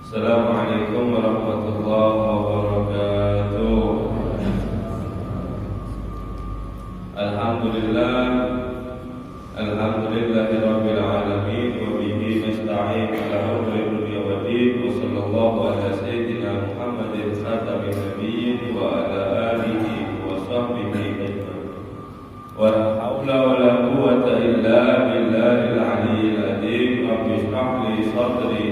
Assalamualaikum warahmatullahi wabarakatuh. Alhamdulillahirabbil alamin wa bihi nasta'in ala umuri dunya waddin wa sallallahu ala sayyidina Muhammadin khatamin nabiyyin wa ala alihi wa sahbihi ajma'in. Wa la haula wa la quwwata illa billahil aliyyil azim. Rabbi shrah li sadri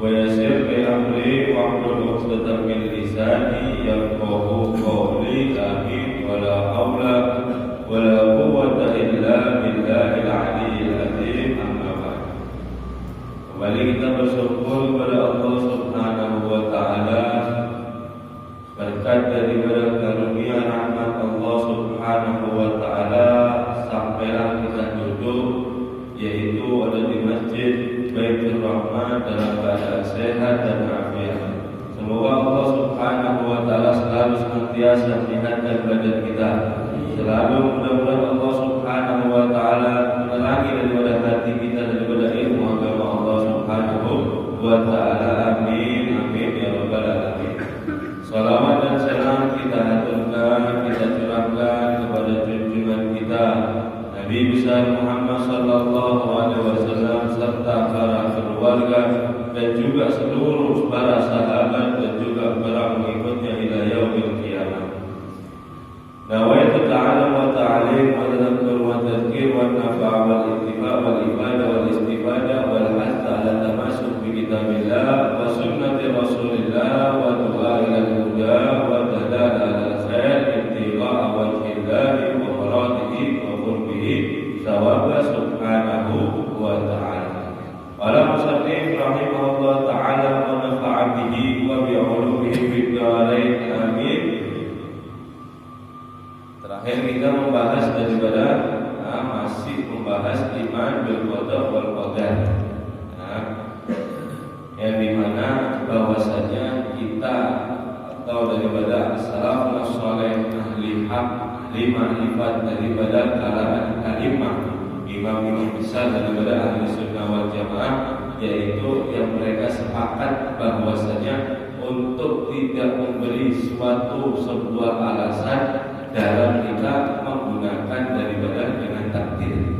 wa yassir li amri wahlul 'uqdatam min lisani yafqahu qawli. Amin. Wa la haula wa la quwwata illa billahil aliyyil azim. Amma ba'd. Kembali kita bersyukur kepada Allah Subhanahu wa taala berkat daripada karunia rahmat Allah Subhanahu wa taala sampailah kita duduk, yaitu ada di Masjid Baitur Rahman dalam keadaan sehat dan afiat. Semoga Allah Subhanahu wa taala selalu senantiasa menyehatkan badan kita. Selalu mudah-mudahan Allah Subhanahu wa taala menerangi daripada hati kita daripada ilmu agama Allah Subhanahu wa taala. Amin amin ya rabbal alamin. Salawat dan salam kita haturkan, kita curahkan kepada junjungan kita Nabi besar Muhammad sallallahu alaihi wasallam serta para keluarga dan juga seluruh para sahabat dan juga para pengikutnya ila yaumil qiyamah. Nawaitu ta'ala wa ta'alim wa tadhakkur wa tadhkir wa nafa' wal ittiba' wal ibadah wal istifadah wal hatta ala tamasuk bi kitabillah wa sunnati rasulillah wa du'a ila al-huda wa tadala ala khair ibtigha'a wajhillahi wa maradihi wa qurbihi thawaba subhanahu wa ta'ala. Qala musannif rahimahullah ta'ala wa nafa'a bihi wa bi'ulumihi fid dharain. Amin. Terakhir kita membahas daripada masih membahas iman bil qada wal qadar. Yang dimana bahwasanya kita atau daripada salafus saleh ahli haq, ahli ma'rifat daripada kalangan a'immah, imam-imam besar daripada ahli sunnah wal jamaah, yaitu yang mereka sepakat bahwasanya untuk tidak memberi suatu sebuah alasan dalam kita menggunakan daripada dengan takdir.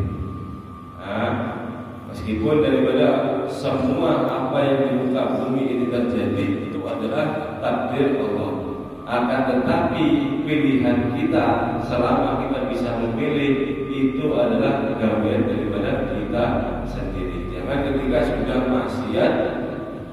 Meskipun daripada semua apa yang di muka bumi ini terjadi itu adalah takdir Allah, akan tetapi pilihan kita selama kita bisa memilih itu adalah gawean daripada kita sendiri. Jangan ketika sudah maksiat,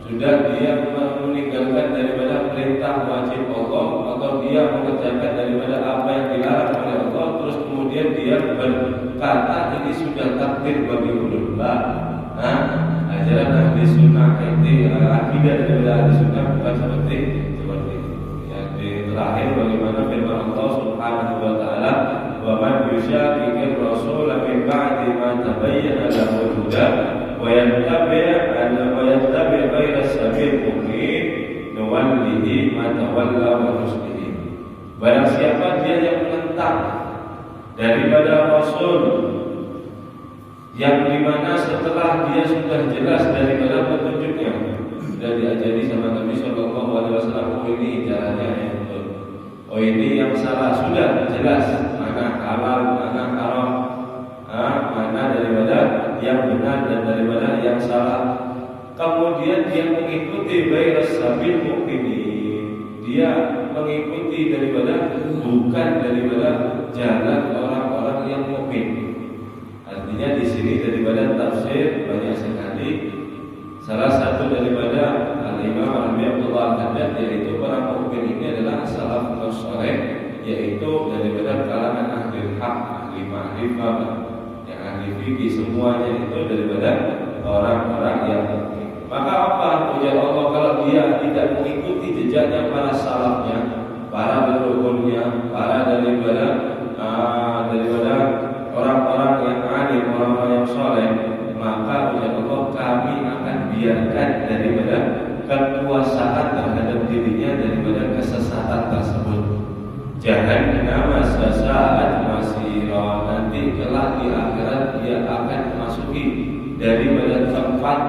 sudah dia meninggalkan daripada perintah wajib Allah atau dia mengerjakan daripada apa yang dilarang oleh Allah, terus kemudian dia berkata ini sudah takdir bagi ulullah. Ajaran ahli sunnah itu akidah daripada ahli sunnah bukan seperti itu. Yang terakhir bagaimana firman Allah Subhanahu wa taala, wa man yushaqiqir rasul min ba'di ma tabayyana lahu al-huda wa yattabi' ghayra sabil mu'min nuwallihi ma tawalla wa nuslihi. Barang siapa dia yang menentang daripada rasul yang dimana setelah dia sudah jelas daripada petunjuknya, sudah diajari sama Nabi Sallallahu Alaihi Wasallam, oh ini jalannya yang betul, oh ini yang salah, sudah jelas mana halal, mana haram, mana daripada yang benar dan daripada yang salah. Kemudian dia mengikuti ghairas sabil mu'minin, dia mengikuti daripada bukan daripada jalan orang-orang yang mukmin. Artinya sini daripada tafsir banyak sekali. Salah satu daripada Al-Imam Abdullah Al-Haddad, yaitu para mukmin ini adalah salafus saleh, yaitu daripada kalangan ahli hak, ahli ma'rifah, yang ahli fikih, semuanya itu daripada orang-orang yang mukmin. Maka apa ujar Allah kalau dia tidak mengikuti jejaknya para salafnya, para leluhurnya, para daripada orang-orang yang alim, orang-orang yang soleh, maka ujar Allah kami akan biarkan daripada kekuasaan terhadap dirinya daripada kesesatan tersebut. Jangan nama sesaat masih nanti kelak di akhirat dia akan memasuki daripada tempat,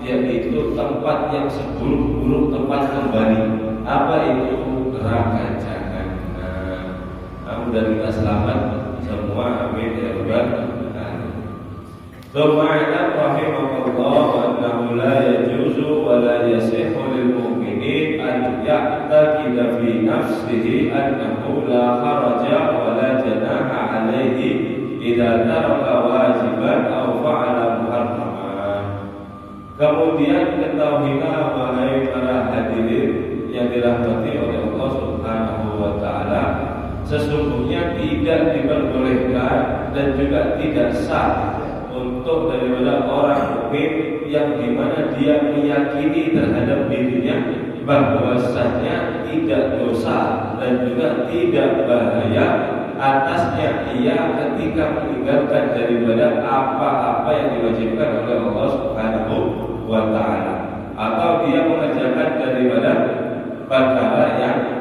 yaitu tempat yang seburuk-buruk tempat kembali. Apa itu? Neraka jahanam. Mudah kita selamat semua, amin ya rabbal alamin. Tsumma rahimahullah annahu la yajuzu wa la yasihhu lil mu'minin an ya'taqida fi nafsihi annahu la haraja wa la janaha alayhi idza taraka wajiban aw fa'ala muharraman. Kemudian ketahuilah wahai para hadirin yang dirahmati oleh Allah Subhanahu wa taala, sesungguhnya tidak diperbolehkan dan juga tidak sah untuk daripada orang mukmin yang dimana dia meyakini terhadap dirinya bahwasanya tidak dosa dan juga tidak bahaya atasnya ia ketika meninggalkan daripada apa-apa yang diwajibkan oleh Allah Subhanahu wa taala, atau dia mengerjakan daripada perkara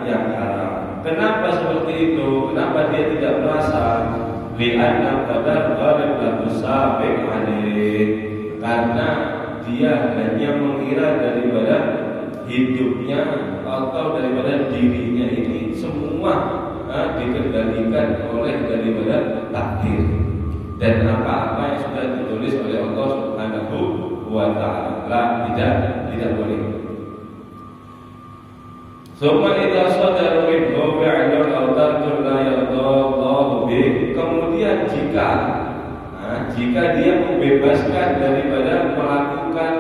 yang haram. Kenapa seperti itu? Kenapa dia tidak merasa li'anna qadar ghalib lahu sabiq alaih? Karena dia hanya mengira daripada hidupnya atau daripada dirinya ini semua dikendalikan oleh daripada takdir dan apa-apa yang sudah ditulis oleh Allah Subhanahu wa taala tidak boleh. Summa idza sadara minhu fi'lun aw tarkun la yardallahu bih. Kemudian jika dia membebaskan daripada melakukan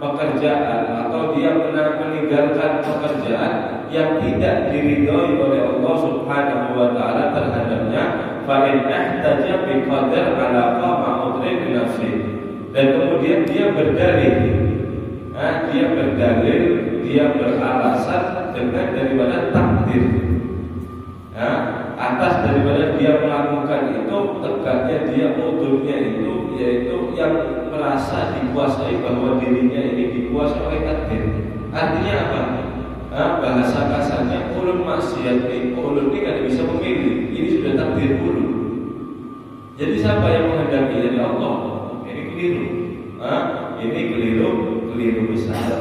pekerjaan atau dia meninggalkan pekerjaan yang tidak diridhoi oleh Allah Subhanahu wa taala terhadapnya, fa in ihtaja bi qadar ala ma'udri bi nafsi. Dan kemudian dia berdalil, dia beralasan dengan daripada takdir. Atas daripada dia melakukan itu, tegaknya dia udurnya itu, yaitu yang merasa dikuasai bahwa dirinya ini dikuasai oleh takdir. Artinya apa? Bahasa kasarnya ulun maksiat ini, ulun ini kan bisa memilih. Ini sudah takdir ulun. Jadi siapa yang menghendaki? Jadi Allah. Ini keliru. Ini keliru besar.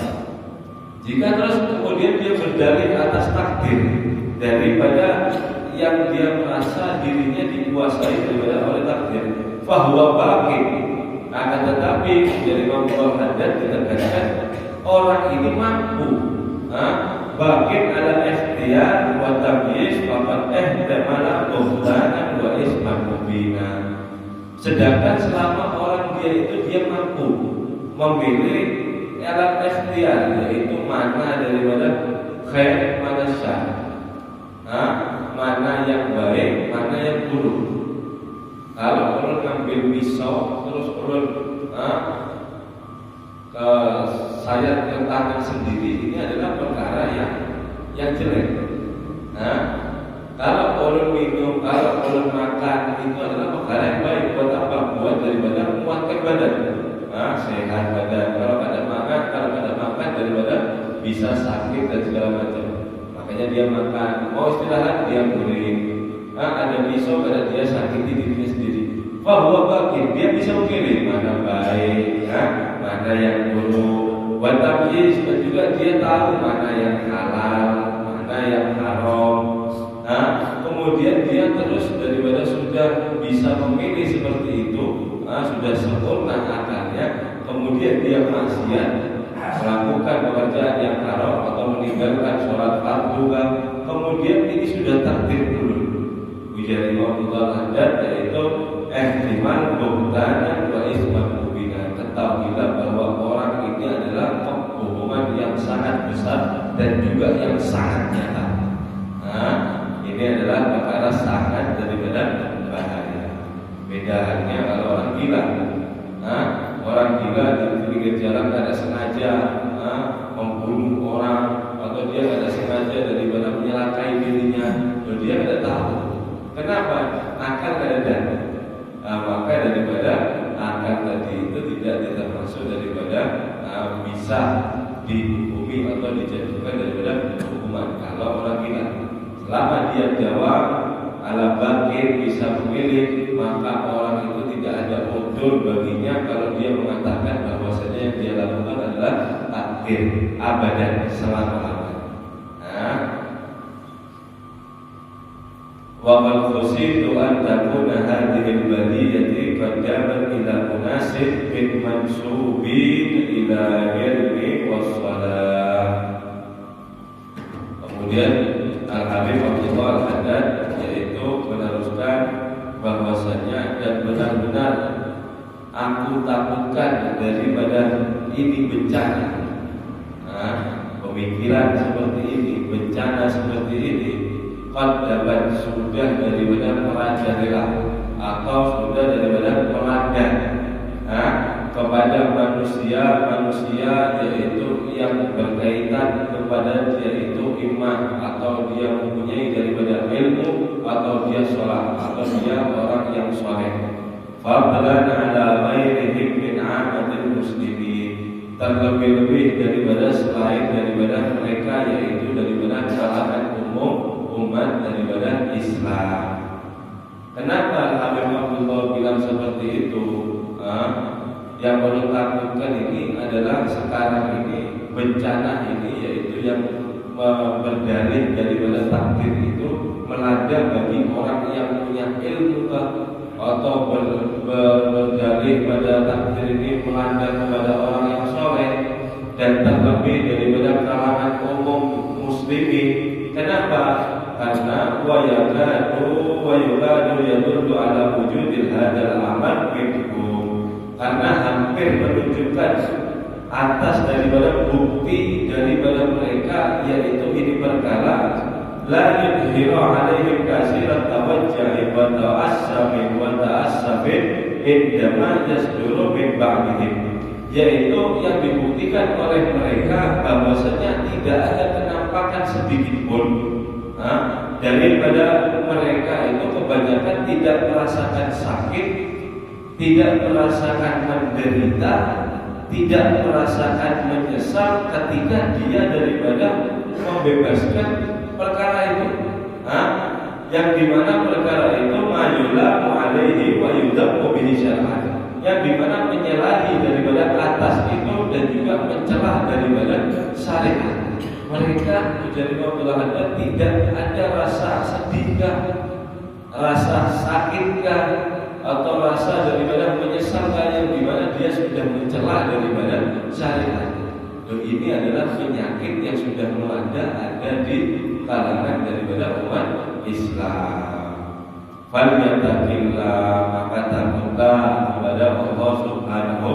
Jika terus kemudian dia berdalil atas takdir daripada yang dia merasa dirinya dikuasai daripada oleh takdir, fahuwa baqi. Akan tetapi dari Imam Al-Haddad ditegaskan orang ini mampu baqi ala ikhtiyar wa tamyiz faqad ihtamala buhtanan wa isman mubina. Sedangkan selama orang dia mampu memilih alat ikhtiyar, yaitu mana daripada khair, mana syar, mana yang baik, mana yang buruk. Kalau ulun ngambil pisau terus ulun sayat ke tangan sendiri, ini adalah perkara yang jelek. Kalau ulun minum, kalau ulun makan, itu adalah perkara yang baik. Buat apa? Buat daripada menguatkan badan, sehat badan. Kalau kada makan daripada bisa sakit dan segala macam. Makanya dia makan. Mau istirahat dia guling. Ada pisau pada dia sakiti dirinya sendiri. Bahwa bagi dia bisa memilih mana baik, mana yang buruk. Watabis dan juga dia tahu mana yang halal, mana yang haram. Kemudian dia terus daripada sudah bisa memilih seperti itu, sudah sempurna akalnya. Kemudian dia maksiat, melakukan pekerjaan yang haram atau meninggalkan sholat fardu, kemudian ini sudah takdir dulu. Ujar Imam Al-Haddad, yaitu ihtimal buhtanan wa dan juga yang sangat nyata. Nah, ini adalah perkara sangat daripada bahaya. Beda halnya kalau orang gila. Nah, orang gila di pinggir jalan tidak sengaja membunuh orang, atau dia tidak sengaja daripada menyelakai dirinya, dia tidak tahu. Kenapa? Akal ada. Maka daripada akal tadi itu tidak termasuk daripada bisa dihukumi atau dijatuhkan daripada hukuman kalau orang gila. Selama dia jawab ala bakir bisa memilih, maka orang itu tidak ada udzur baginya kalau dia mengatakan bahwasanya yang dia lakukan adalah takdir abadan selama-lamanya. Nah, wa qad khusitu an takuna hadhihi al-baliyati qad jabat ila munasib min mansubin ila ilmi wassalah. Kemudian Al-Habib Abdullah Al-Haddad yaitu meneruskan bahwasanya dan benar-benar aku takutkan daripada ini bencana. Nah, pemikiran seperti ini, bencana seperti ini qad dapat sudah daripada merajalela atau sudah daripada melanda kepada manusia yaitu yang berkaitan kepada dia itu iman, atau dia mempunyai daripada ilmu, atau dia sholat, atau dia orang yang soleh. Fadlan ala ghairihim min amatil muslimin, terlebih-lebih daripada selain daripada mereka yaitu daripada kalangan umum umat daripada Islam. Kenapa Habib Abdullah bilang seperti itu? Yang perlu takutkan ini adalah sekarang ini bencana ini yaitu yang berdalih daripada takdir itu melanda bagi orang yang punya ilmu atau berdalih pada takdir ini melanda kepada orang yang soleh dan terlebih daripada kalangan umum muslimin. Kenapa? Karena wa yukadu yadullu ala wujudil hadal amal minhum, karena hampir menunjukkan atas daripada bukti daripada mereka yaitu ini perkara la yudhiru alaihim kasirat tawajjahi wa ta'assabin indama yasduru min ba'dihim, yaitu yang dibuktikan oleh mereka bahwasanya tidak ada kenampakan sedikit pun daripada mereka itu kebanyakan tidak merasakan sakit, tidak merasakan menderita, tidak merasakan menyesal ketika dia daripada membebaskan perkara itu, yang dimana perkara itu mayula alaihi wa yudabbu bihi syar'an, yang dimana menyalahi daripada atas itu dan juga mencelah daripada syariat. Mereka menjadi Abdullah Haddad tidak ada rasa sedihkah, rasa sakitkah, atau rasa daripada menyesalkan yang dimana dia sudah mencela daripada syariat. Dan ini adalah penyakit yang sudah melanda ada di kalangan daripada umat Islam. Falyattaqillah, maka takutlah kepada Allah Subhanahu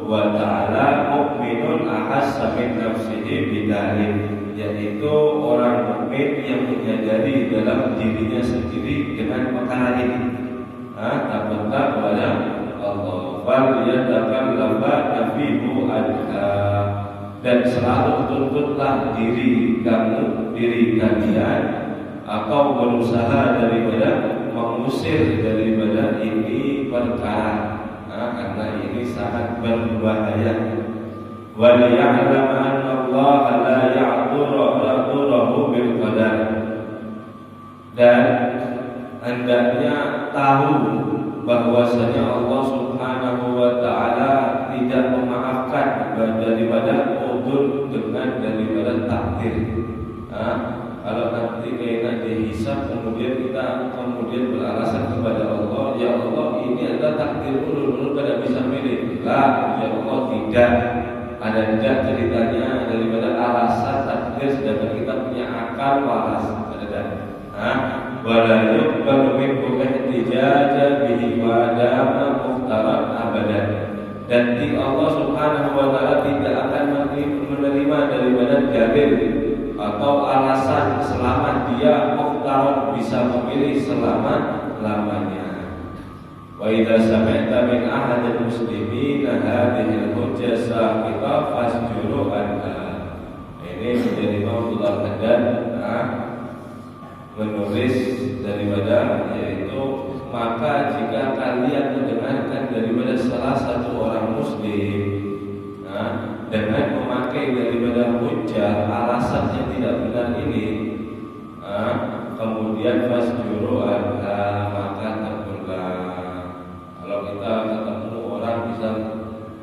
wa ta'ala. Mukminun ahassa min nafsihi bidzalik, yaitu orang mukmin yang menyadari dalam dirinya sendiri dengan perkara ini. Takutlah kepada Allah. Falyattaqillah nafihu adha, dan selalu tuntutlah diri kalian atau berusaha daripada mengusir daripada ini perkara, karena ini sangat berbahaya. Wa liya'lam anna Allah la ya'dhuru bil qadar, dan hendaknya tahu bahwasanya Allah Subhanahu wa ta'ala tidak memaafkan daripada udzur dengan daripada takdir. Kalau nanti kena dihisab kemudian kita beralasan kepada Allah, ya Allah ini adalah takdir ulul pada bisa milih. Lah, ya Allah tidak. Ada tidak ceritanya daripada alasan takdir sedangkan kita punya akal waras. Ada. Wala yuqbalu minhu ihtijaja bihi wa dama muhtaram abadan, dan Allah Subhanahu wa ta'ala tidak akan menerima daripada dalil atau alasan selama dia mukhtar bisa memilih selama-lamanya. Wa idza sami'ta min ahadil muslimin hadhihi al-hujjah saqita fasjuru anha. Ini menjadi Abdullah Haddad menulis daripada, yaitu maka jika kalian mendengarkan daripada salah satu orang muslim dengan memakai daripada hujjah alasan yang tidak benar ini, kemudian fasjuru anha, maka tegurlah. Kalau kita ketemu orang misal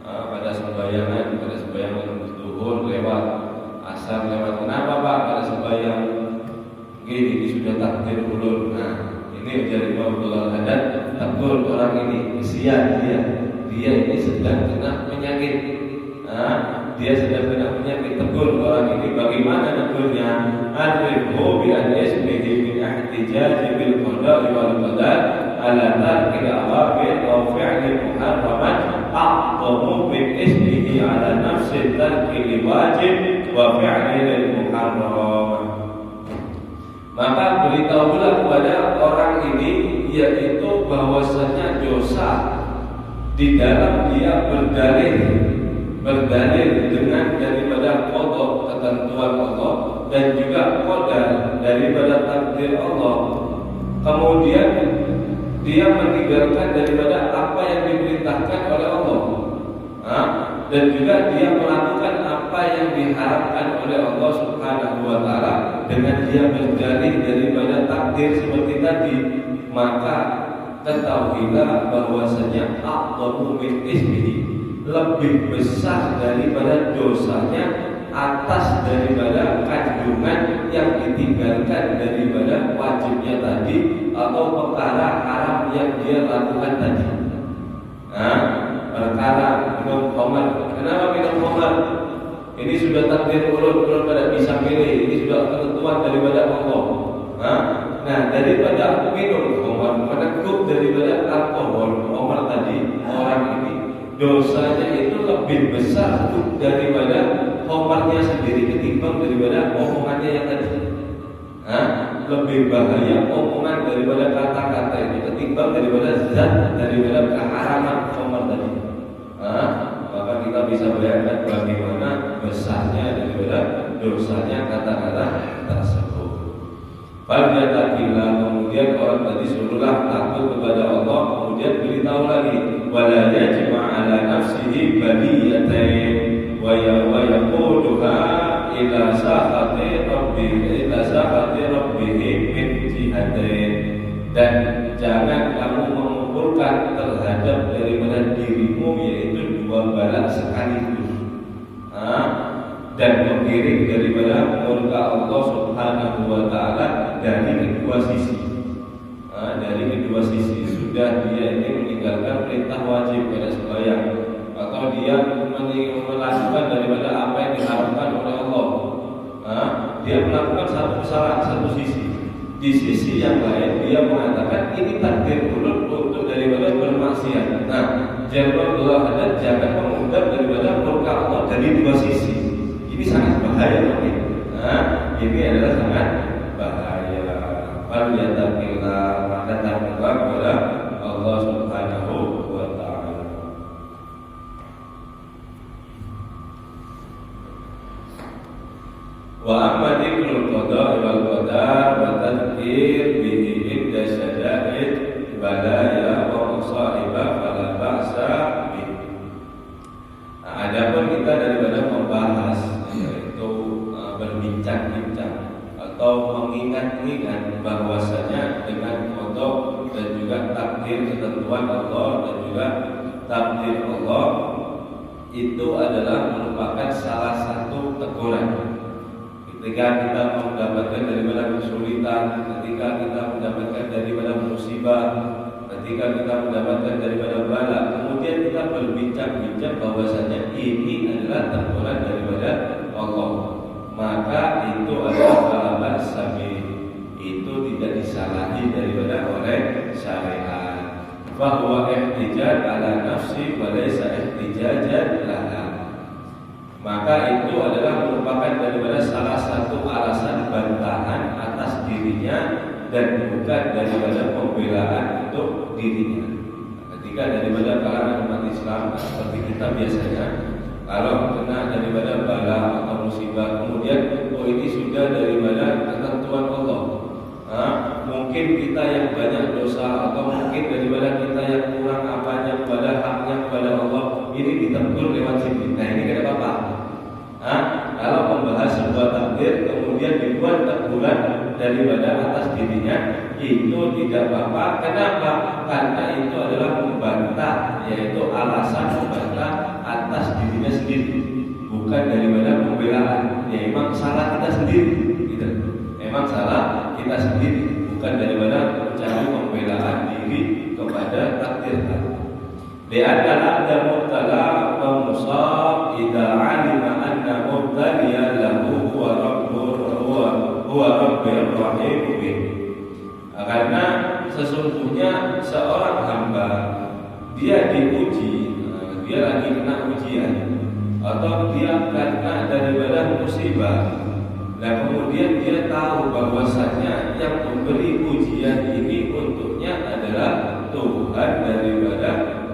pada sembayangan zuhur lewat, asar lewat, kenapa Pak pada sembayang gini, ini sudah takdir ulur. Nah, ini menjadi Abdullah Haddad tegur orang ini, kesian dia ini sedang kena penyakit. Dia sedang kena penyakit, tegur orang ini. Bagaimana tegurnya? Adribu bi an ismihi min ihtijaj bil qada wal qadar ala tarki al-awamir aw fi'li muharramat a'dhamu min ismihi ala nafsi tarki wajib wa fi'li muharram. Maka beritahulah kepada orang ini, yaitu bahwasanya dosa di dalam dia berdalil dengan daripada qada ketentuan Allah dan juga qadar daripada takdir Allah, kemudian dia meninggalkan daripada apa yang diperintahkan oleh Allah, dan juga dia melakukan apa yang diharapkan oleh Allah Subhanahu wa taala dengan dia berdalih daripada takdir seperti tadi, maka ketahuilah bahwasanya a'dhamu min ismihi, lebih besar daripada dosanya atas daripada kandungan yang ditinggalkan daripada wajibnya tadi atau perkara haram yang dia lakukan tadi. Perkara minum khamar. Kenapa minum khamar? Ini sudah takdir ulur, belum pada bisa pilih. Ini sudah ketentuan daripada Allah. Nah, daripada minum khamar, meneguk daripada alkohol, khamar tadi, orang ini dosanya itu lebih besar daripada khamarnya sendiri ketimbang daripada omongannya yang tadi. Lebih bahaya omongan daripada kata-kata itu ketimbang daripada zat daripada keharaman khamar tadi. Maka kita bisa bayangkan bagaimana besarnya daripada dosanya kata-kata tersebut. Fadyatakillah, kemudian orang tadi suruhlah takut kepada Allah, kemudian beritahu lagi, wala yajma' ala nafsihi baliyatain wa yaquduha ila sahati rabbih min jihatain. Dan jangan kamu mengumpulkan terhadap daripada dirimu yaitu dua bala sekaligus, dan mengiring daripada murka Allah Subhanahu wa taala dari kedua sisi. Dari kedua sisi, sudah dia ini meninggalkan perintah wajib pada sembahyang, atau dia melakukan daripada apa yang diharapkan oleh Allah. Dia melakukan satu kesalahan satu sisi. Di sisi yang lain dia mengatakan ini takdir ulur untuk daripada bermaksiat. Nah, Abdullah Haddad jangan mengundang daripada murka Allah dari dua sisi. Ini sangat bahaya, ini adalah sangat bahaya. Falyattaqillah, maka takutlah kepada Allah Subhanahu wa taala. Wa amma dzikrul qada wal qadar wa tadhkir bihi inda syada'id balaya wa musa'ibah fala ba'sa bihi. Adapun kita daripada membahas, yaitu berbincang-bincang atau mengingat-ingat bahwasanya dengan kodok dan juga takdir ketentuan Allah dan juga takdir Allah itu adalah merupakan salah satu teguran. Ketika kita mendapatkan daripada kesulitan, ketika kita mendapatkan daripada musibah, ketika kita mendapatkan daripada bala, kemudian kita berbincang-bincang bahwasanya ini adalah teguran daripada Allah, maka itu adalah balaban sabi, itu tidak disalahi daripada oleh syariat. Bahwa ihtijaj ala nafsi wa laysa ihtijajan laha. maka itu adalah merupakan daripada salah satu alasan bantahan atas dirinya dan bukan daripada pembelaan untuk dirinya. Ketika daripada kalangan umat Islam seperti kita biasanya, kalau kena daripada bala atau musibah, kemudian ini sudah daripada ketentuan Allah. Mungkin kita yang banyak dosa atau mungkin daripada kita yang kurang apanya kepada haknya kepada Allah, ini ditegur lewat sini. Nah ini tidak apa-apa. Kalau membahas sebuah takdir kemudian dibuat teguran daripada atas dirinya, itu tidak apa-apa. Kenapa? Karena itu adalah membantah, yaitu alasan membantah atas dirinya sendiri, bukan daripada pembelaan. Ya memang salah kita sendiri, gitu. Memang salah kita sendiri, bukan daripada mencari pembelaan diri kepada takdir. Li'anna al-'abda mubtala wa musab idza 'alima anna mubtaliyan lahu huwa rabbur rahim bih. Karena sesungguhnya seorang hamba dia diuji, dia lagi kena ujian atau dia kena daripada musibah. Nah kemudian dia tahu bahwasanya yang memberi ujian ini untuknya adalah Tuhan daripada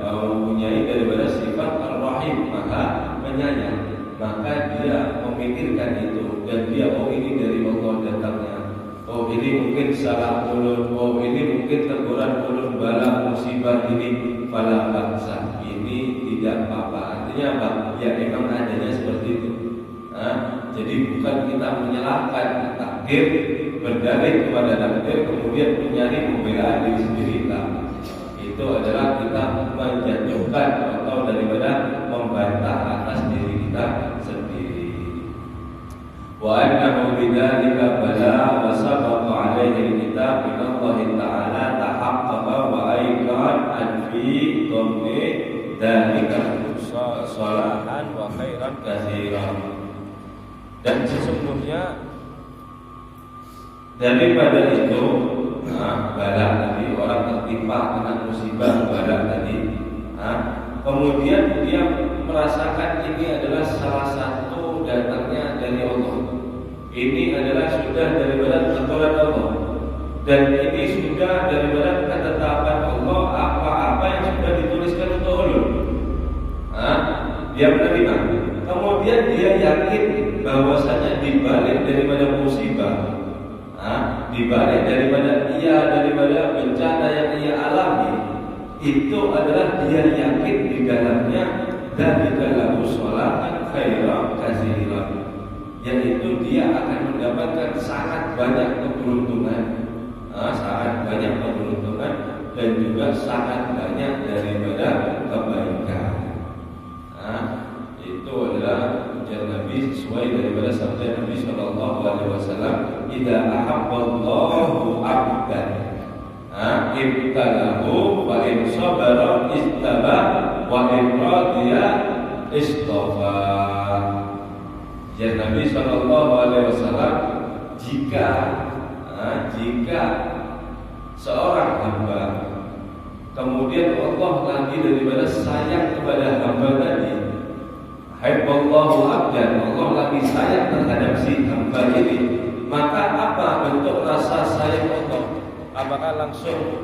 mempunyai daripada sifat Ar-Rahim, Maha Penyayang. Maka dia memikirkan itu dan dia ini dari Allah datangnya. Ini mungkin salah ulun, ini mungkin teguran ulun bala musibah ini fala bangsa. Ini tidak apa-apa. Artinya apa? Ya memang adanya seperti itu. Jadi bukan kita menyalahkan takdir, berdalih kepada takdir kemudian mencari pembelaan diri sendiri. Itu adalah kita menjatuhkan atau daripada membantah atas diri kita sendiri. Wa annahu bidzalika bala wa sabaqa alaihi alkitab min Allah Ta'ala tahaqqaqa wa aiqan an fi dhammi dzalika salahan wa khairan katsiran. Dan sesungguhnya daripada itu bala tadi, orang tertimpa kena musibah bala tadi, kemudian dia merasakan ini adalah salah satu datangnya dari Allah. Ini adalah sudah daripada ketentuan Allah, dan ini sudah daripada ketetapan Allah. Apa-apa yang sudah dituliskan untuk ulun, dia menerima. Kemudian dia yakin bahwasanya dibalik daripada musibah, dibalik daripada bencana yang ia alami, itu adalah dia yakin di dalamnya dari dalam sholat khairan katsiran, yaitu dia akan mendapatkan sangat banyak keberuntungan, dan juga sangat banyak daripada kebaikan. Itu adalah ujar Nabi sesuai daripada sabda Nabi Sallallahu Alaihi Wasallam, "Idza ahabballahu 'abdan, ibtalahu wa in sabara istaba wa in radiya istafa." Ujar Nabi Sallallahu Alaihi Wasallam, jika seorang hamba kemudian Allah lagi daripada sayang kepada hamba tadi, Haiballahu abdan, Allah lagi sayang terhadap si hamba ini, maka apa bentuk rasa sayang Allah? Apakah langsung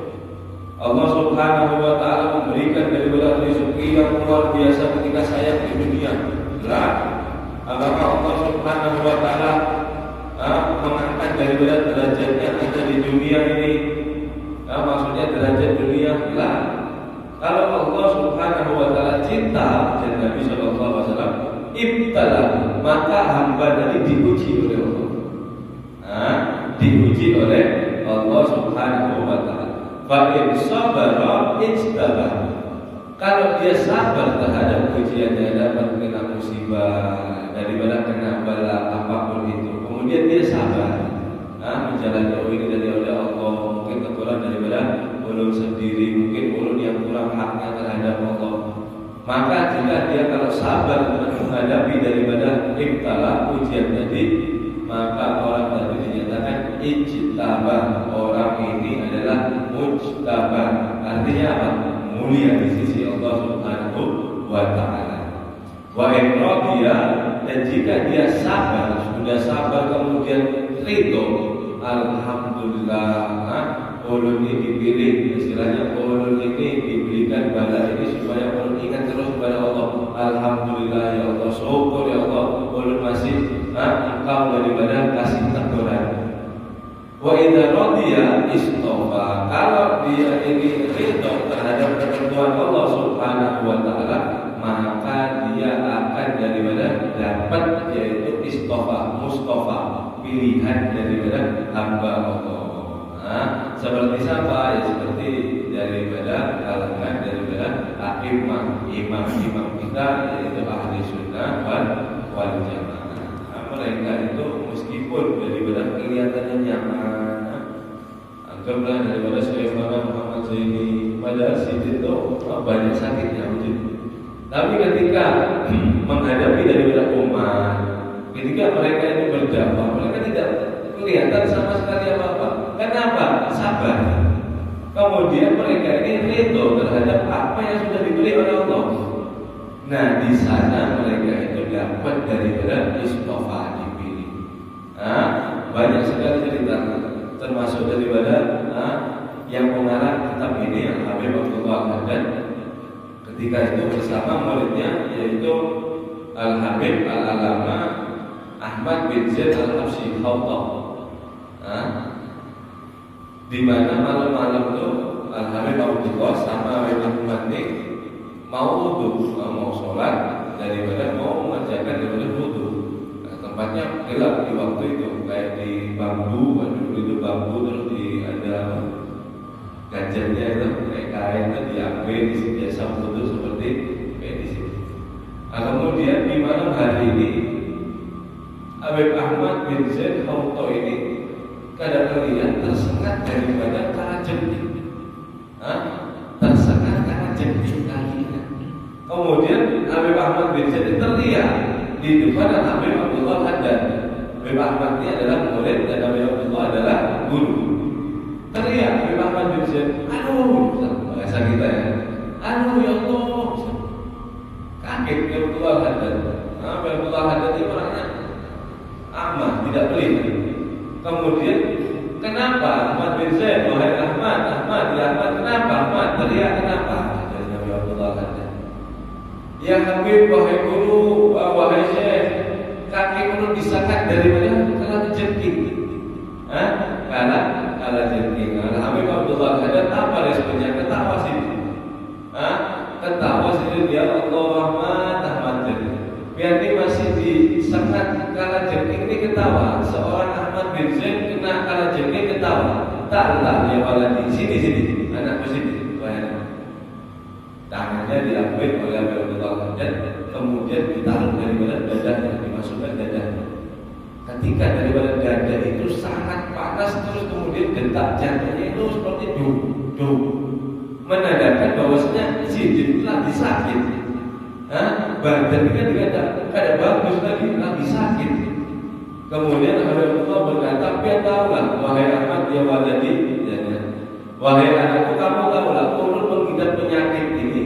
Allah Subhanahu wa Ta'ala memberikan daripada rezeki yang luar biasa ketika sayang di dunia? Lah, apakah Allah Subhanahu wa Ta'ala mengangkat daripada derajatnya kita di dunia ini? Maksudnya derajat dunia? Lah. Kalau Allah Subhanahu wa Ta'ala cinta dan Nabi Sallallahu Alaihi Wasallam ibtala, maka hamba tadi diuji oleh Allah. Diuji oleh Allah Subhanahu wa Ta'ala. Fa in sabara istaba. Kalau dia sabar terhadap ujian yang dapat kena musibah, daripada kena bala apapun itu, kemudian dia sabar, menjalani ini dari Allah, mungkin kekurangan daripada ulun sendiri, mungkin ulun yang kurang haknya terhadap Allah. Maka jika dia kalau sabar menghadapi daripada ibtala ujian tadi, maka orang tadi dinyatakan ijtabah, orang ini adalah mujtabah. Artinya apa? Mulia di sisi Allah Subhanahu wa Ta'ala. Wa in radiya dan jika dia sabar, sudah sabar kemudian ridho, alhamdulillah, ulun ini dipilih, istilahnya ulun ini diberikan bala ini supaya ulun ingat terus kepada Allah. Alhamdulillah ya Allah, syukur ya Allah, ulun masih engkau daripada kasih teguran. Wa idza radiya istofa, kalau dia ini ridho terhadap ketentuan Allah Subhanahu wa taala, maka dia akan daripada dapat yaitu istofa, mustofa, pilihan daripada hamba Allah. Seperti siapa? Ya seperti daripada kalangan daripada imam kita, yaitu ahli sunnah wal jamaah. Mereka itu meskipun daripada kelihatannya nyaman, anggaplah daripada Syaikh Muhammad Zaini, pada situ itu banyak sakitnya mungkin. Tapi ketika menghadapi daripada umat, ketika mereka itu berdakwah, mereka tidak kelihatan sama sekali apa-apa. Kenapa? Sabar. Kemudian mereka ini ridho terhadap apa yang sudah diberi oleh Allah. Nah, di sana mereka itu dapat daripada istofa, dipilih. Banyak sekali cerita, termasuk daripada yang mengarang kitab ini, yang Habib Abdullah Haddad, ketika itu bersama muridnya yaitu Al-Habib Al-Alama Ahmad bin Zaid Al-Habsyi Khawthah. Di mana malam-malam itu Al-Habib Abdullah sama Habib Ahmad ini mau wudu, mau sholat daripada mau mengerjakan daripada wudu. Tempatnya gelap di waktu itu, kayak di bambu, dulu itu bambu, terus di ada gajernya itu kayak kain itu diambil di sini biasa wudu seperti kayak di sini. Kemudian di malam hari ini Habib Ahmad bin Zaid Khawthah ini kadang-kadang tersengat daripada kalajengking. Tersengat kalajengking kakinya. Kemudian Habib Ahmad bin Zaid terlihat di depan Habib Abdullah Haddad. Habib Ahmad ini adalah murid dan Habib Abdullah adalah guru. Terlihat Habib Ahmad bin Zaid, aduh, bahasa kita ya, aduh ya Allah, kaget Habib Abdullah Haddad. Habib Abdullah Haddad ini orangnya amah, tidak melihat. Kemudian kenapa Ahmad bin Zaid, wahai Ahmad, ya Ahmad, kenapa Ahmad? Teriak kenapa? Dari Nabi Abdullah Haddad. Ya Habib, wahai guru, wahai Syekh, kaki guru disangat daripada kalajengking. Kalajengking. Habib Abdullah Haddad apa responnya? Ketawa sih. Ketawa sih dia, Allah Ahmad. Biar dia masih disangat kalajengking ini ketawa. Seorang Ahmad bin Zaid kena kalajengking ketawa. Taklah ya waladi, sini anakku sini. Tangannya diambil oleh Abdullah Haddad, kemudian ditaruh daripada dadanya, dimasukkan dadanya. Ketika daripada dada itu sangat panas, terus kemudian detak jantungnya itu seperti duk, menandakan bahwasanya si lagi sakit. Badan kan tidak bagus lagi sakit. Kemudian Abdullah berkata, biar tahulah, wahai Ahmad ya waladi, wahai anakku, kamu tahulah, ulun mengidap penyakit ini,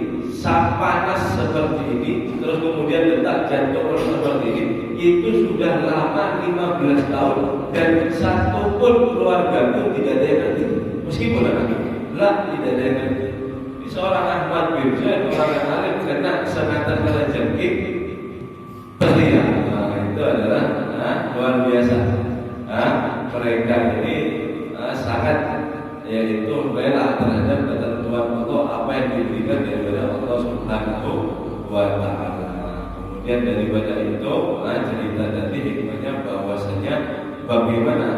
panas seperti ini, terus kemudian detak jantung seperti ini, itu sudah lama 15 tahun dan satu pun keluarga pun tidak ada yang ngerti. Meskipun anaknya, tidak ada yang ngerti. Seorang Ahmad bin Zaid, orang yang alim, kena sengatan kalajengking, teriak. Itu adalah luar biasa. Mereka ini sangat yaitu rela terhadap ketentuan Allah, apa yang diberikan daripada Allah Subhanahu wa taala. Kemudian daripada itu cerita tadi hikmahnya bahwasanya bagaimana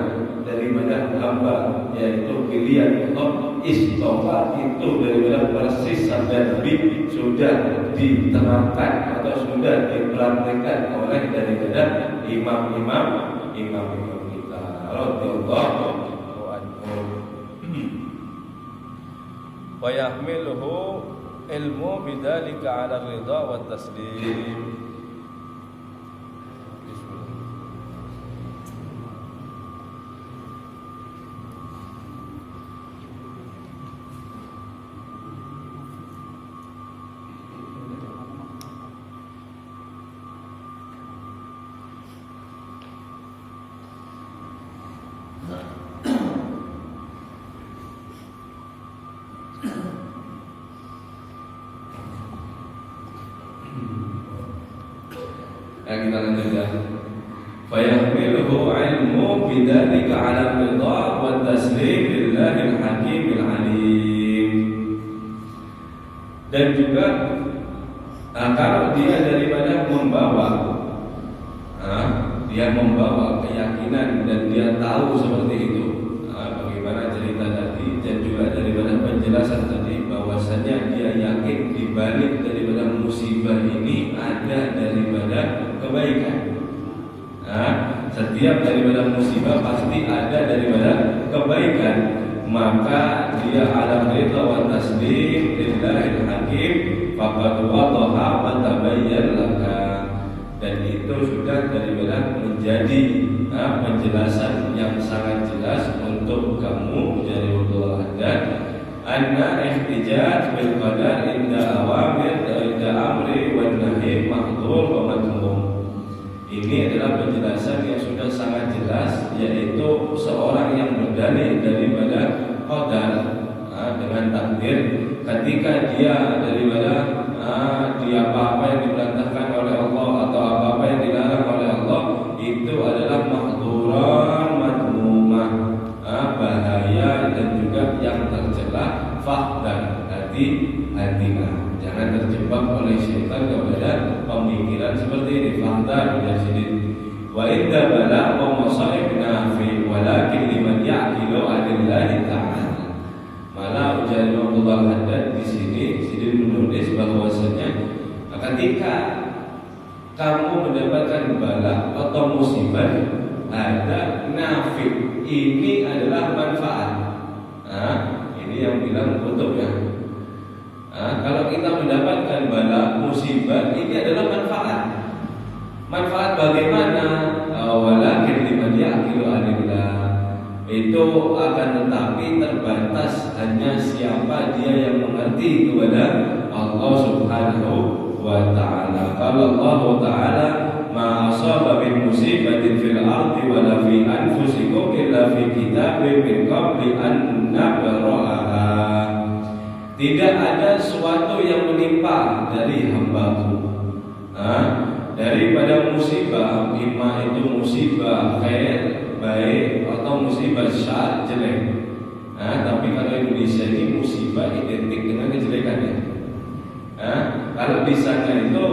daripada hamba yaitu pilihan Allah istofa itu daripada persis sabda Nabi sudah diterapkan atau sudah dipraktikkan oleh daripada imam-imam kita. Radhiyallahu anhu. Wa yahmiluhu ilmu bidzalika 'ala ridha wa taslim. kita lanjutkan. Fayahmiluhu ilmu bidzalika 'ala ridha wa taslim lillahil hakimil alim. Dan juga kalau dia daripada dia membawa keyakinan dan dia tahu seperti itu, bagaimana cerita tadi, dan juga daripada penjelasan tadi bahwasanya dia yakin di balik daripada musibah ini ada daripada kebaikan. Setiap daripada musibah pasti ada daripada kebaikan, maka dia ala ridha wa taslim lillahil hakim faqad wadaha wa tabayyana laka. Dan itu sudah daripada menjadi penjelasan yang sangat jelas untuk kamu dari Allah. Dan anna ihtijaj bil qadar inda awamir inda amri wan nahi mahdhur wa madhmum. Ini adalah penjelasan yang sudah sangat jelas, yaitu seorang yang berdalih daripada qadar dengan takdir, ketika dia daripada dia apa yang diperintahkan oleh Allah atau apa yang dilarang oleh Allah, itu adalah mahdhuran madhmumah, bahaya dan juga yang tercela. Fahdar, hati-hatilah, jangan terjebak oleh syaitan kepada pemikiran seperti ini. Fahdar ya sidin. Wa idza bala wa masaib nafi walakin liman ya'qilu 'anillahi ta'ala. Malah ujar Abdullah Haddad di sini sidin menulis bahwasanya ketika kamu mendapatkan bala atau musibah, ada nafi, ini adalah manfaat. Ini yang bilang kutub ya. Kalau kita mendapatkan bala musibah, ini adalah manfaat. Manfaat bagaimana? Walakin liman ya'qilu 'anillah. Itu akan tetapi terbatas hanya siapa dia yang mengerti kepada Allah Subhanahu wa ta'ala. Qala Allah ta'ala ma asaba min musibatin fil ardi wala fi anfusikum illa fi kitabin min qabli an nabra'aha. Tidak ada suatu yang menimpa dari hambaku daripada musibah, imma itu musibah khair baik atau musibah syar jelek. Tapi kalau Indonesia ini musibah identik dengan kejelekannya. Kalau di sana itu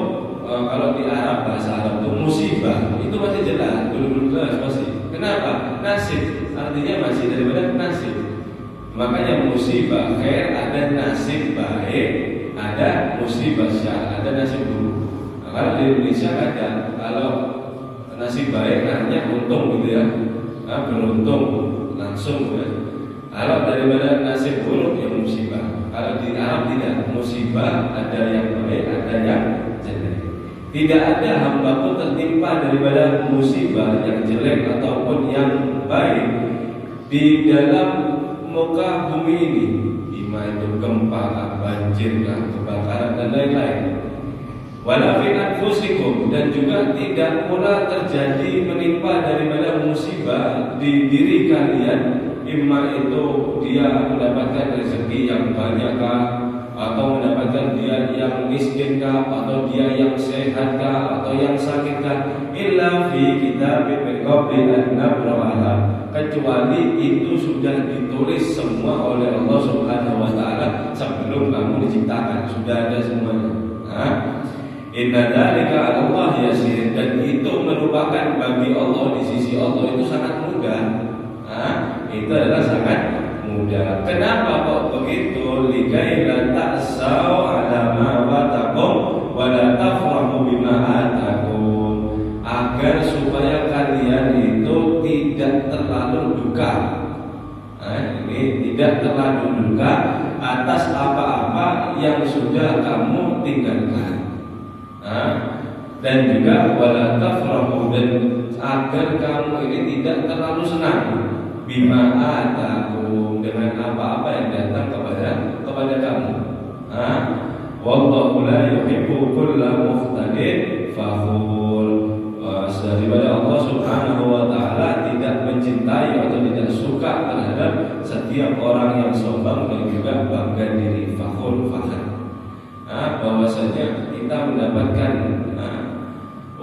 kalau di Arab, bahasa Arab itu musibah itu masih jelas, belum jelas masih. Kenapa? Nasib, artinya masih daripada nasib. Makanya musibah khair ada nasib baik, ada musibah syar, ada nasib buruk. Kalau di Indonesia ada, kalau nasib baik hanya untung gitu ya, beruntung langsung ya. Kalau daripada nasib buruk ya musibah. Kalau di Arab tidak, musibah ada yang baik, ada yang jelek. Tidak ada hamba pun tertimpa daripada musibah yang jelek ataupun yang baik di dalam muka bumi ini, ima itu gempa, banjir, kebakaran dan lain-lain. Wala fi anfusikum, dan juga tidak pula terjadi menimpa daripada musibah di diri kalian, imma itu dia mendapatkan rezeki yang banyakkah, atau mendapatkan dia yang miskinkah, atau dia yang sehatkah, atau yang sakitkah, illa fi kitabin min qabli an nabra'aha, kecuali itu sudah ditulis semua oleh Allah Subhanahu wa ta'ala sebelum kamu diciptakan, sudah ada semuanya. Inna dzalika 'ala Allah yasir, dan itu merupakan bagi Allah di sisi Allah itu sangat mudah. Itu adalah sangat mudah. Kenapa kok begitu? Likai la ta'sau 'ala ma fatakum wa la tafrahu bima atakum, agar supaya kalian itu tidak terlalu duka. Ini tidak terlalu duka atas apa-apa yang sudah kamu tinggalkan. Dan juga wala tafrahu, dan agar kamu ini tidak terlalu senang bima atakum, dengan apa-apa yang datang kepada kamu. Wallahu la yuhibbu kulla mukhtalin fakhur. Daripada Allah Subhanahu wa ta'ala tidak mencintai atau tidak suka terhadap setiap orang yang sombong dan juga bangga diri, fakhur, fakhar. Bahwasanya kita mendapatkan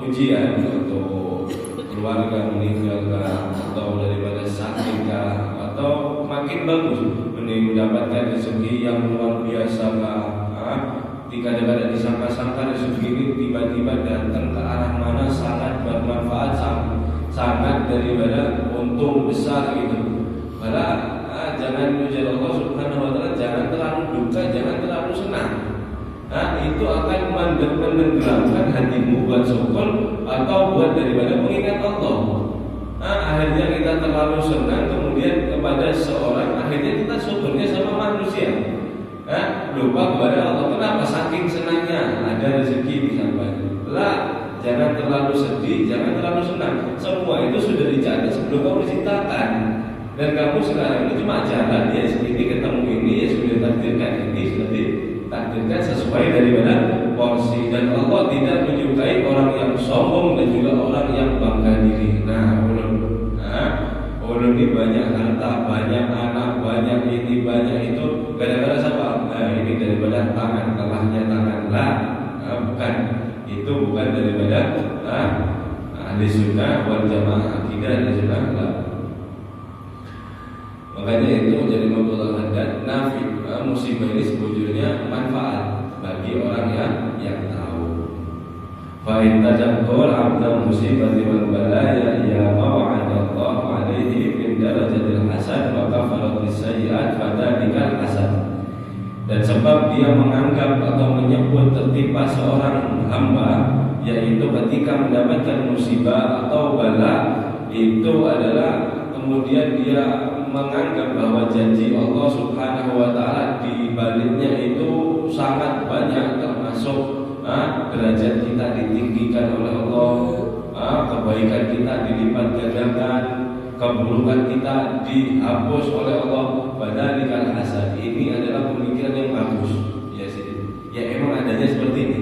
ujian untuk keluarga meninggalkan atau daripada sakit atau makin bagus mendapatkan rezeki yang luar biasa tidak disangka-sangka rezeki ini tiba-tiba datang ke arah mana sangat bermanfaat, sangat daripada untung besar gitu. Malah jangan ujian Allah Subhanahu wa taala, jangan terlalu duka, jangan terlalu senang. Itu akan menenggelamkan hatimu buat syukur atau buat daripada mengingat Allah. Akhirnya kita terlalu senang kemudian kepada seorang, akhirnya kita syukurnya sama manusia. Lupa kepada Allah. Kenapa? Saking senangnya ada rezeki di samping. Jangan terlalu sedih, jangan terlalu senang. Semua itu sudah dicatat sebelum kamu diciptakan. Dan kamu sekarang ini cuma jalan, ya ini ketemu ini, ya sudah takdirkan ini, sudah ditakdirkan sesuai daripada porsi. Dan Allah tidak menyukai orang yang sombong dan juga orang yang bangga diri. Ulun ini banyak harta, banyak anak, banyak ini, banyak itu, gara-gara siapa? Ini daripada tangan, telahnya tangan. Bukan. Itu bukan daripada ahli sunnah wal jamaah, akidah ahli sunnah. Makanya itu jadi mubtala hadat nafi. Musibah ini sebetulnya manfaat bagi orang yang tahu. Fa in tajaqqal 'abda musibati wal balaya ya mawa'adallahu 'alaihi min darajatil hasan wa kafaratis sayyi'at fadzalikal hasan. Dan sebab dia menganggap atau menyebut tertimpa seorang hamba, yaitu ketika mendapatkan musibah atau bala, itu adalah kemudian dia menganggap bahwa janji Allah Subhanahu wa taala di baliknya itu sangat banyak, termasuk derajat kita ditinggikan oleh Allah, kebaikan kita dilipat gandakan, keburukan kita dihapus oleh Allah. Padahal hasan ini adalah pemikiran yang bagus. Ya emang adanya seperti ini.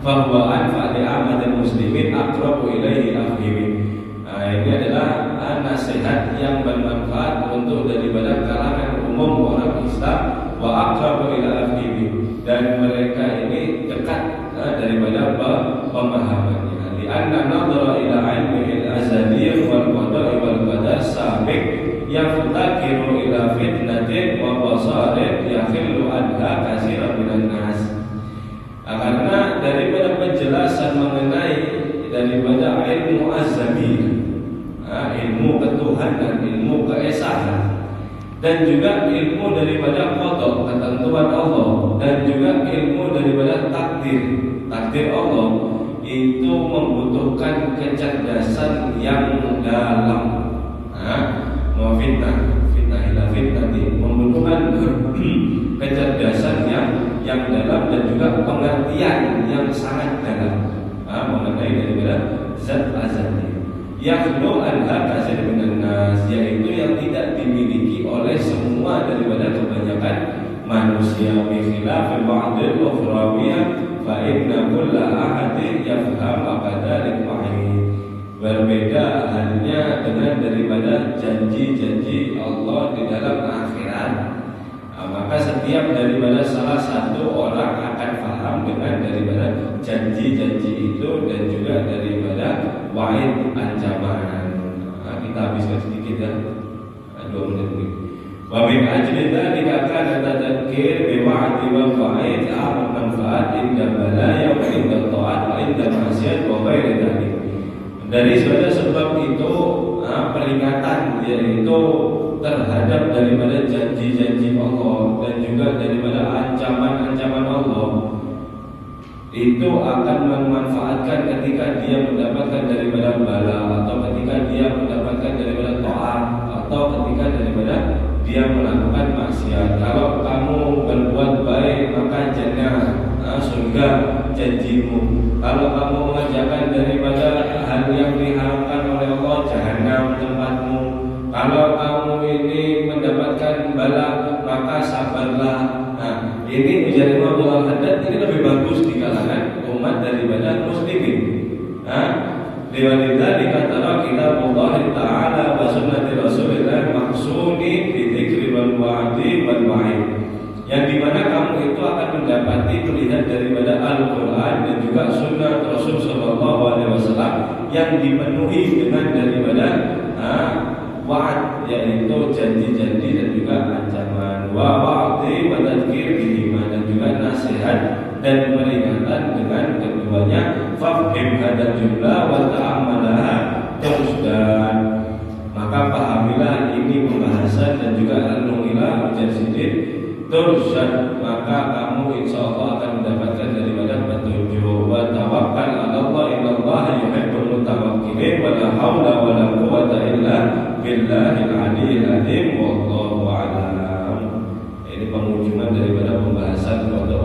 Bahwa anfa'li amadil muslimin aqrabu ilaihi afhimi. Ini adalah nasihat yang bermanfaat untuk daripada kalangan umum orang Islam, wa aqrabu ila afhimi, dan mereka ini dekat daripada pemahamannya. Lianna nadhara ila ilmi al-azali wal qada' wal qadar sabiq yaftakiru ila fitnatin wa basarin yakhillu anha katsiran minan nas. Karena daripada penjelasan mengenai daripada ilmu azali, ilmu ketuhanan, ilmu keesaan, dan juga ilmu daripada qada, ketentuan Allah, dan juga ilmu daripada takdir Allah, itu membutuhkan kecerdasan yang dalam. Mau fitnah ila fitnati, membutuhkan kecerdasan yang dalam dan juga pengertian yang sangat dalam mengenai daripada zat azali. Yakhlu anha katsir minan nas, yaitu yang tidak dimiliki oleh semua daripada kebanyakan manusia. Bi khilafil ba'dil ukhrawiyah fa inna kulla ahadin yafham qadar al-wahid. Berbeda halnya dengan daripada janji-janji Allah di dalam akhirat. Maka setiap daripada salah satu orang akan paham dengan daripada janji-janji itu dan juga daripada wa'id, ancaman. Kita habiskan sedikit ya, 2 menit. Wa min ajli dzalika kana tadhakkir bi wa'di wa wa'id a'am manfaat inda balaya wa inda ta'at wa inda maksiat wa ghairi dzalik. Dari sebab itu peringatan yaitu terhadap daripada janji-janji Allah dan juga daripada ancaman-ancaman Allah itu akan memanfaatkan ketika dia mendapatkan daripada bala, atau ketika dia mendapatkan daripada taat, atau ketika daripada dia melakukan maksiat. Kalau kamu berbuat baik maka jannah, surga janjimu. Kalau kamu mengerjakan daripada hal yang diharamkan oleh Allah, jahanam tempatmu. Kalau kamu ini mendapatkan bala maka sabarlah. Ini menjadi mawdu'ul hadat, ini lebih bagus di kalangan umat daripada muslimin. Liwalidha dikatakan kitabullah ta'ala wa sunnati rasulillah maksudi bi dzikri wal wa'di wal wa'id, yang dimana kamu itu akan mendapati melihat daripada Al-Quran dan juga Sunnah Rasul Sallallahu Alaihi Wasallam yang dipenuhi dengan daripada wa'ad, yaitu janji-janji dan juga ancaman, wa'ati wa tadzkir bihima, dan juga nasihat dan peringatan dengan keduanya. Fahim hadal jumlah wa ta'amalaha terusdan, maka pahamilah ini pembahasan dan juga renungilah ujar sidik terusdan, maka kamu insya Allah akan mendapatkan daripada petunjuk. Wa tawakkal 'ala Allah, innallaha yuhibbul mutawakkilin, wa la haula wa la quwwata illa billahil aliyyil azim, wallahu a'lam. Ini penghujungan daripada pembahasan qada.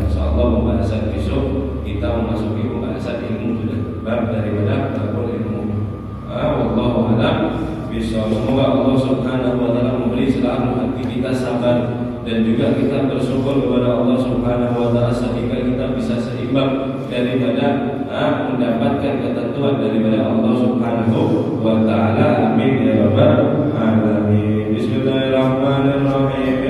Insyaallah pembahasan besok kita memasuki pembahasan ilmu sudah bab daripada babul ilmu. Wallahu a'lam bishawab. Semoga Allah Subhanahu wa taala memberi selalu hati kita sabar dan juga kita bersyukur kepada Allah Subhanahu wa taala sehingga kita bisa seimbang daripada mendapatkan ketentuan daripada Allah Subhanahu wa taala. Amin ya rabbal alamin. Bismillahirrahmanirrahim.